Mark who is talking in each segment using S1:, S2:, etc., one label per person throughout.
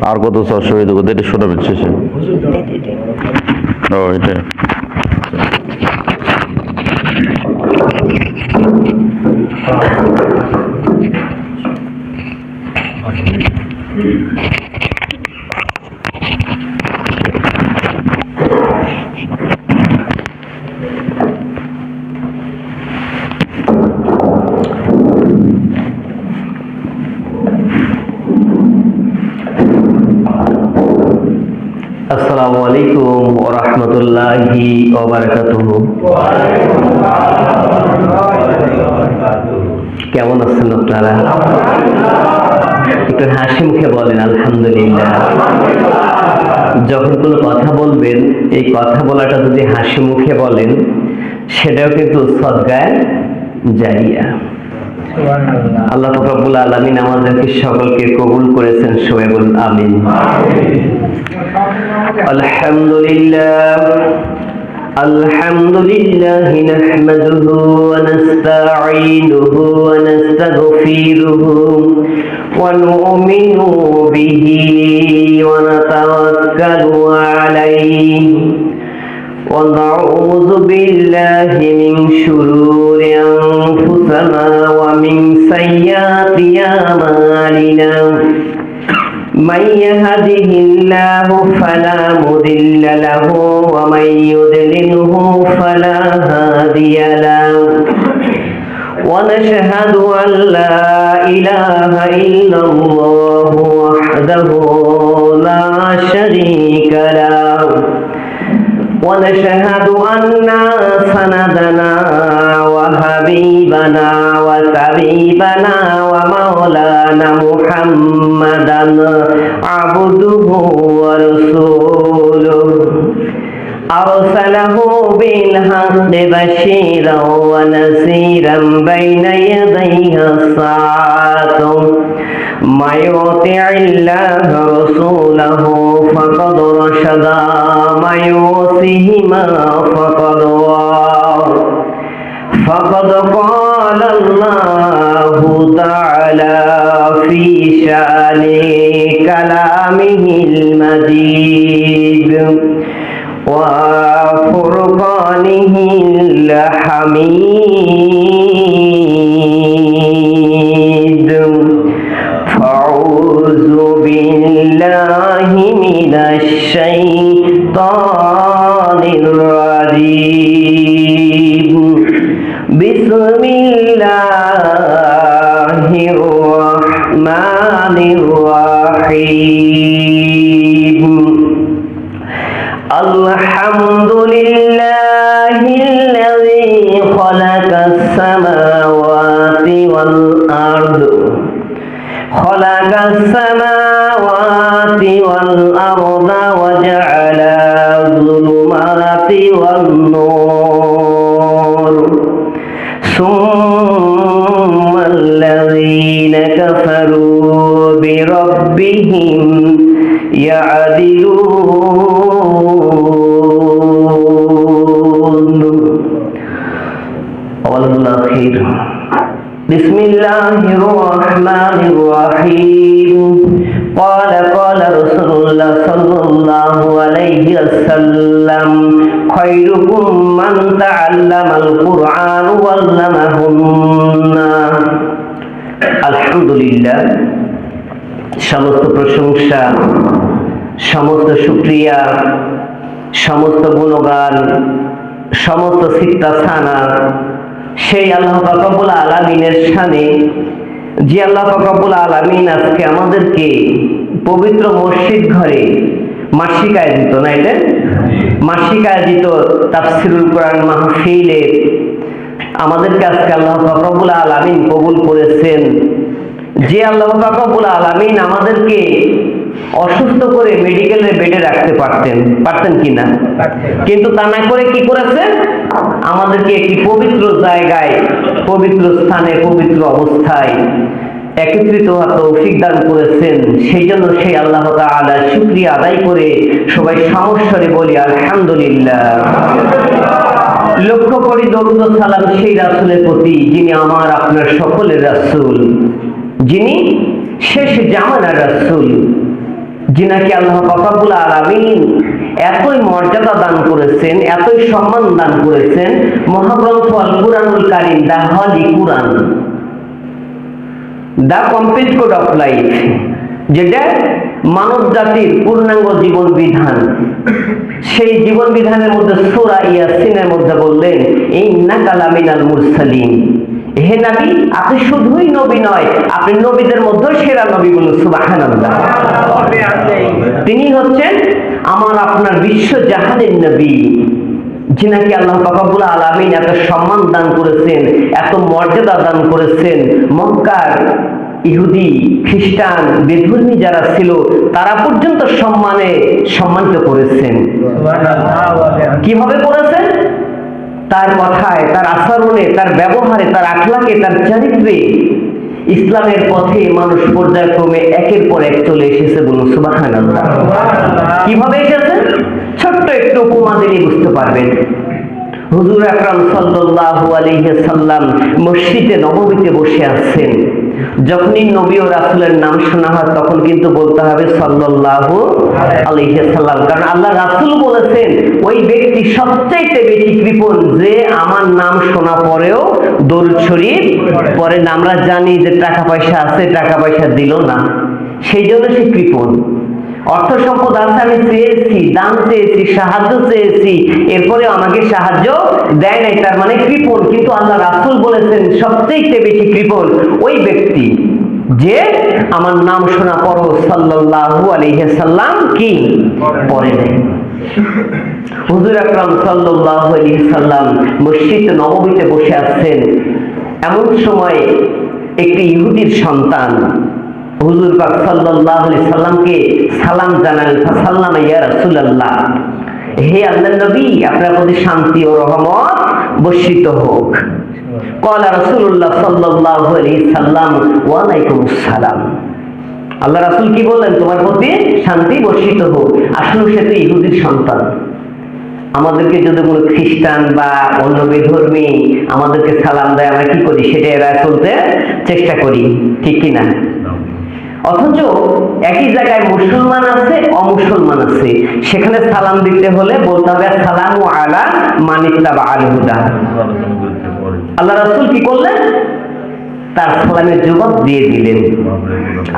S1: আর কত শহীদ এটা শোনাবেন শেষে? ও এটা
S2: আসসালামু আলাইকুম ওয়া রাহমাতুল্লাহি ওয়া বারাকাতুহু। কেমন আছেন আপনারা? একটু হাসি মুখে বলেন আলহামদুলিল্লাহ। যখন কোনো কথা বলবেন, এই কথা বলাটা যদি হাসি মুখে বলেন, সেটাও কিন্তু সদকায়ে জারিয়া। আল্লাহ রাব্বুল আলামিন আমাদেরকে সকলকে কবুল করেছেন, সবাই বলুন আমিন। আলহামদুলিল্লাহ আলহামদুলিল্লাহি নাহমাদুহু ওয়া নাস্তাঈনুহু ওয়া নাস্তাগফিরুহু ওয়া নু'মিনু বিহি ওয়া নাতাওয়াক্কালু আলাইহি ওয়া নাউযু বিল্লাহি মিন শুরুরি আনফুসিনা ওয়া মিন সাইয়্যাতি আমালিনা। من يهده الله فلا مضل له ومن يضلله فلا هادي له ونشهد أن لا إله إلا الله وحده لا شريك له ونشهد أن سندنا وحبيبنا وطبيبنا ومولانا محمدا عبده ورسوله أرسله بالحق بشيرا ونذيرا بين يدي الساعة من يطع الله رسوله فقد رشد ومن يعصهما فقد غوى فقد قال الله تعالى في شأن كلامه المجيد وفرقانه الحميد. فأعوذ بالله من الشيطان الرجيم. بسم الله الرحمن الرحيم. الحمد لله الذي خلق السماوات والأرض وجعل الظلمات والنور ثم الذين كفروا بربهم يعدلون. والآخر بسم الله الرحمن الرحيم. قال رسول الله صلى الله عليه وسلم خيركم من تعلم القرآن وعلمه الناس. আলহামদুলিল্লাহ, সমস্ত প্রশংসা, সমস্ত শুকরিয়া, সমস্ত গুণগান, সমস্ত সিত্তাসানা সেই আল্লাহ পাক রব্বুল আলামিনের শানে, যে আল্লাহ পাক রব্বুল আলামিন আজকে আমাদেরকে পবিত্র মসজিদ ঘরে মাসিক আয়োজিত, না এটা মাসিক আয়োজিত তাফসীরুল কোরআন মাহফিলে আমাদেরকে আজকে আল্লাহ পাক রব্বুল আলামিন কবুল করেছেন। যে আল্লাহ পাক রব্বুল আলামিন আমাদেরকে অসুস্থ করে মেডিকেলের বেডে রাখতে পারতেন কিনা, কিন্তু তা না করে কি করেছে, আমাদেরকে একটি পবিত্র জায়গায়, পবিত্র স্থানে, পবিত্র অবস্থায় একত্রিত হওয়ার তৌফিক দান করেছেন। সেই জন্য সেই আল্লাহ তাআলার শুকরিয়া আদায় করে সবাই সমস্বরে বলি আলহামদুলিল্লাহ। লক্ষ্য করি দরুদ ও সালাম সেই রাসূলের প্রতি, যিনি আমার আপনার সকলের রাসূল, যিনি শেষ জামানার রাসূল, যিনাকে আল্লাহ রব্বুল আলামিন এতই মর্যাদা দান করেছেন, এতই সম্মান দান করেছেন। মহাগ্রন্থ আল কুরআনুল কারীম, the holy Quran, the complete code of life, যেটা মানব জাতির পূর্ণাঙ্গ জীবন বিধান, সেই জীবন বিধানের মধ্যে সূরা ইয়াসিনের মধ্যে বললেন, ইন্নাকা লামিনাল মুরসালিন, হে নবী আপনি শুধুই নবী নয়, আপনি নবীদের মধ্যে সেরা নবী। বলুন সুবহানাল্লাহ। তিনি হচ্ছেন আমার আপনার বিশ্ব জাহানের নবী, যিনাকে আল্লাহ রব্বুল আলামিন এত সম্মান দান করেছেন, এত মর্যাদা দান করেছেন। মক্কার ইহুদি, খ্রিস্টান, বেধর্মী যারা ছিল তারা পর্যন্ত সম্মানিত করেছেন। কিভাবে করেছেন? তার কথায়, তার আচরণে, তার ব্যবহারে, তার আখলাকে, তার চরিত্রে ইসলামের পথে মানুষ পর্যায়ক্রমে একের পর এক চলে এসেছে। বলুন সুবহানাল্লাহ। কিভাবে এসেছে? ছোট্ট একটু উপমা দিলে বুঝতে পারবেন। হুজুর আকরাম সাল্লাল্লাহু আলাইহি সাল্লাম মসজিদে নববীতে বসে আছেন। যখনই নবী ও রাসূলের নাম শোনা হয় তখন কিন্তু বলতে হবে সাল্লাল্লাহু আলাইহি সাল্লাম, কারণ আল্লাহ রাসূল বলেছেন ওই ব্যক্তি সবচেয়ে বেশি কৃপণ যে আমার নাম শোনা পরেও দরুদ শরীফ পড়ে না। আমরা জানি যে টাকা পয়সা আছে, টাকা পয়সা দিল না, সেই জন্য সে কৃপণ। অর্থ সম্পদ আছে, আমি চেয়েছি, দান চেয়েছি, সাহায্য চেয়েছি, এরপরে আমাকে সাহায্য দেয় নাই, তার মানে কৃপণ। কিন্তু আল্লাহ রাসূল বলেছেন সবচেয়ে বেশি কৃপণ ওই ব্যক্তি যে আমার নাম শোনা পর সাল্লাল্লাহু আলাইহি সাল্লাম কি পড়ে নাই। হুজুর আকরাম সাল্লাল্লাহু আলাইহি সাল্লাম মসজিদ নববীতে বসে আছেন। এমন সময় একটি ইহুদির সন্তান হুজুর পাক সাল্লাল্লাহু আলাইহি সাল্লামকে সালাম জানান, ফাসাল্লামা ইয়া রাসূলুল্লাহ, হে আল্লাহর নবী আপনার প্রতি শান্তি ও রহমত বর্ষিত হোক। ক্বালা রাসূলুল্লাহ সাল্লাল্লাহু আলাইহি সাল্লাম ওয়া আলাইকুমুস সালাম। আল্লাহ রাসূল কি বললেন? তোমার প্রতি শান্তি বর্ষিত হোক। আসলে সে তো ইহুদির সন্তান। আমাদেরকে যদি কোনো খ্রিস্টান বা অন্য বেধর্মী আমাদেরকে সালাম দেয়, আমরা কি করি? সেটা এড়ায় চলতে চেষ্টা করি, ঠিক কিনা? অথচ একই জায়গায় মুসলমান আছে, অমুসলমান আছে, সেখানে সালাম দিতে হলে বলতে হবে সালামু আলা মান ইত্তাবা আল হুদা। আল্লাহ রাসূল কি করলেন? তার সালামের জবাব দিয়ে দিলেন।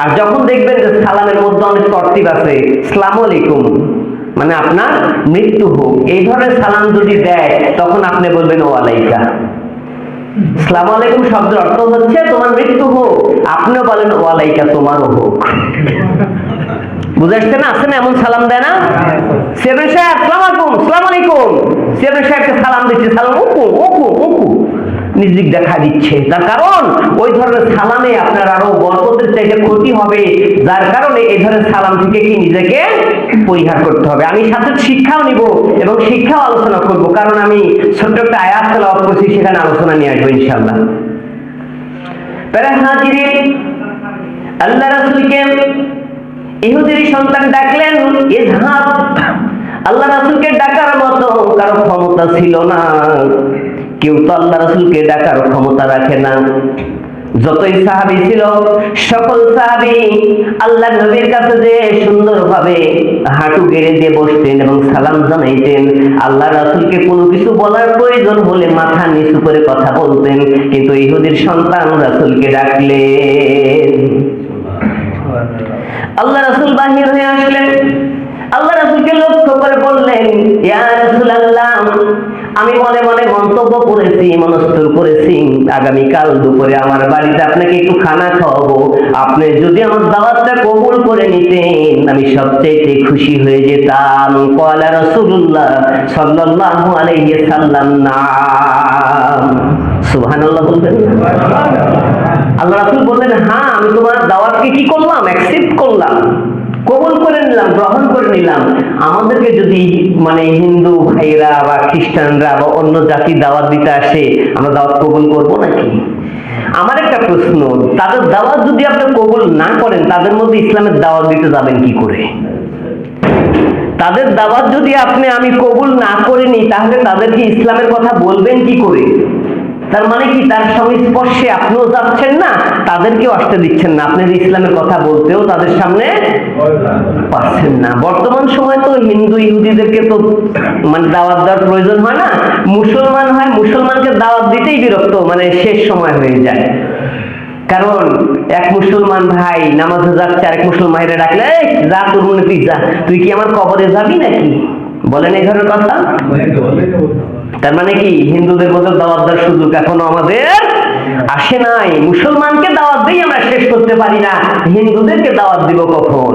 S2: আর যখন দেখবেন যে সালামের মধ্যে অনেক তরতিব আছে, আসসালামু আলাইকুম মানে আপনার মৃত্যু হোক, এই ধরনের সালাম যদি দেয় তখন আপনি বলবেন ওয়া আলাইকা। আসসালামু আলাইকুম শব্দের অর্থ হচ্ছে তোমার মৃত্যু হোক, আপনিও বলেন ওয়া আলাইকা তোমারও হোক। বুঝে আসছে না? আছে না এমন সালাম দেয় না? চেয়ারম্যান সাহেব আসসালামু আলাইকুম, আসসালামু আলাইকুম। চেয়ারম্যান সাহেবকে সালাম দিচ্ছে, সালাম উকু উকু উকু নিজদিক দেখা দিচ্ছে। তার কারণ ওই ধরনের সালামে আপনার আরো বরকতের চাইতে ক্ষতি হবে, যার কারণে এই ধরনের সালাম থেকে কি নিজেকে পরিহার করতে হবে। আমি সাথে শিক্ষাও নিব এবং শিক্ষাও আলোচনা করব, কারণ আমি ছোট্ট একটা আয়াত তেলাওয়াত করছি, সেখানে আলোচনা নিয়ে আসবো ইনশাআল্লাহ। প্যারা হাজিরিন, আল্লাহ রাসূলকে ইহুদির সন্তান ডাকলেন, ইযহাব। আল্লাহ রাসূলকে ডাকার মতো কারো ক্ষমতা ছিল না। কেউ তো আল্লাহ রাসূলকে ডাকার ক্ষমতা রাখে না। যতই সাহাবী ছিল, সকল সাহাবী আল্লাহ নবীর কাছে যে সুন্দরভাবে হাঁটু গেড়ে দিয়ে বসতেন এবং সালাম জানাইতেন। আল্লাহ রাসূলকে কোনো কিছু বলার প্রয়োজন হলে মাথা নিচু করে কথা বলতেন। কিন্তু ইহুদির সন্তান রাসূলকে ডাকলেন। আল্লাহ রাসূল বাহির হয়ে আসলেন। আল্লাহ রাসূলকে লক্ষ্য করে বললেন, ইয়া রাসূলুল্লাহ, আমি মনে মনে মন্তব্য করেছি, মনস্থির করেছি, আগামীকাল দুপুরে আমার বাড়িতে আপনাকে একটু খানা খাওয়াবো। আপনি যদি আমার দাওয়াতটা কবুল করে নিতেন আমি সবচেয়ে খুশি হয়ে যেতাম। ক্বালা রাসূলুল্লাহ সাল্লাল্লাহু আলাইহি সাল্লাম, নাম। সুবহানাল্লাহ বলবেন। আল্লাহ রাসূল বললেন, হ্যাঁ আমি তোমার দাওয়াতকে কি করলাম? অ্যাকসেপ্ট করলাম, কবুল করে নিলাম, গ্রহণ করে নিলাম। আমাদেরকে যদি মানে হিন্দু ভাইরা বা খ্রিস্টানরা বা অন্য জাতি দাওয়াত দিতে আসে, আমরা দাওয়াত কবুল করবো নাকি? আমার একটা প্রশ্ন, তাদের দাওয়াত যদি আপনি কবুল না করেন, তাদের মধ্যে ইসলামের দাওয়াত দিতে যাবেন কি করে? তাদের দাওয়াত যদি আমি কবুল না করিনি, তাহলে তাদেরকে ইসলামের কথা বলবেন কি করে? তার মানে কি, তার সংস্পর্শে আপনিও যাচ্ছেন না, তাদেরকেও আসতে দিচ্ছেন না, আপনি ইসলামের কথা বলতেও তাদের সামনে পাচ্ছেন না। বর্তমান সময় তো হিন্দু ইহুদিদেরকে তো মানে দাওয়াত দেওয়ার প্রয়োজন হয় না, মুসলমান হয়, মুসলমানকে দাওয়াত দিতেই বিরক্ত, মানে শেষ সময় হয়ে যায়। কারণ এক মুসলমান ভাই নামাজে যাচ্ছে, আরেক মুসলমান ভাইরা ডাকলে, এই যা তোর মনে তুই যা, তুই কি আমার কবরে যাবি নাকি, বলেন এই ধরনের কথা। তার মানে কি, হিন্দুদের মধ্যে দাওয়াত দেওয়ার সুযোগ এখনো আমাদের আসে নাই। মুসলমানকে দাওয়াত দিয়ে আমরা শেষ করতে পারি না, হিন্দুদেরকে দাওয়াত দিব কখন?